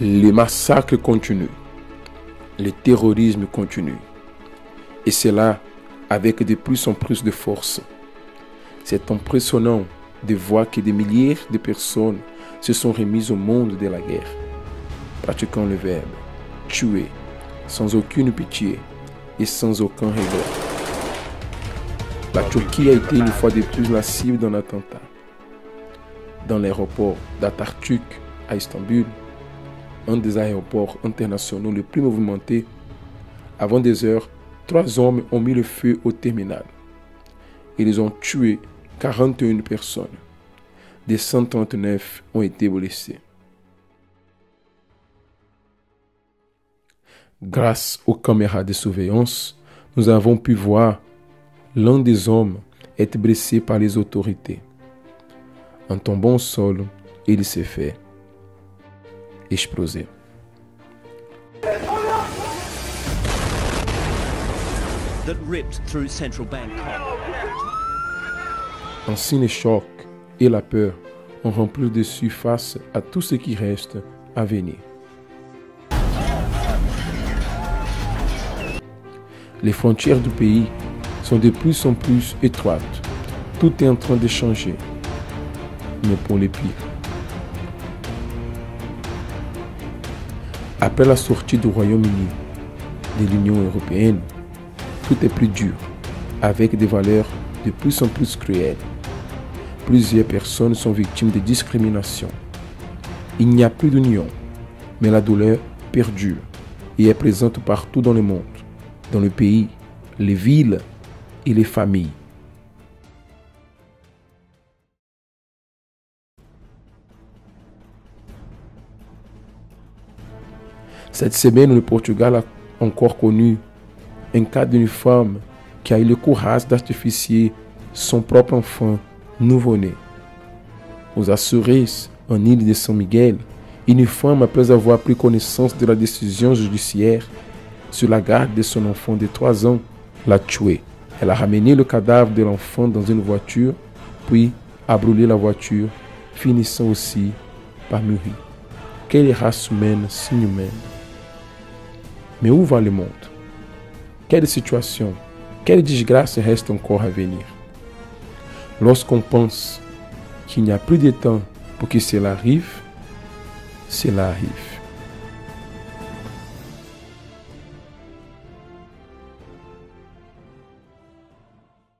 Les massacres continuent, le terrorisme continue, et cela avec de plus en plus de force. C'est impressionnant de voir que des milliers de personnes se sont remises au monde de la guerre, pratiquant le verbe tuer sans aucune pitié et sans aucun regret. La Turquie a été une fois de plus la cible d'un attentat. Dans l'aéroport d'Atatürk à Istanbul, un des aéroports internationaux les plus mouvementés, avant des heures, 3 hommes ont mis le feu au terminal. Ils ont tué 41 personnes. Des 139 ont été blessés. Grâce aux caméras de surveillance, nous avons pu voir l'un des hommes être blessé par les autorités. En tombant au sol, il s'est fait exploser. That ripped through central Bangkok. Ainsi, le choc et la peur ont rempli dessus face à tout ce qui reste à venir. Les frontières du pays sont de plus en plus étroites. Tout est en train de changer, mais pour le pire. Après la sortie du Royaume-Uni de l'Union européenne, tout est plus dur, avec des valeurs de plus en plus cruelles. Plusieurs personnes sont victimes de discrimination. Il n'y a plus d'union, mais la douleur perdure et est présente partout dans le monde, dans le pays, les villes et les familles. Cette semaine, le Portugal a encore connu un cas d'une femme qui a eu le courage d'artificier son propre enfant nouveau-né. Aux Açores, en île de São Miguel, une femme, après avoir pris connaissance de la décision judiciaire sur la garde de son enfant de 3 ans, l'a tué. Elle a ramené le cadavre de l'enfant dans une voiture, puis a brûlé la voiture, finissant aussi par mourir. Quelle race humaine si humaine! Mais où va le monde? Quelle situation, quelle disgrâce reste encore à venir? Lorsqu'on pense qu'il n'y a plus de temps pour que cela arrive, cela arrive.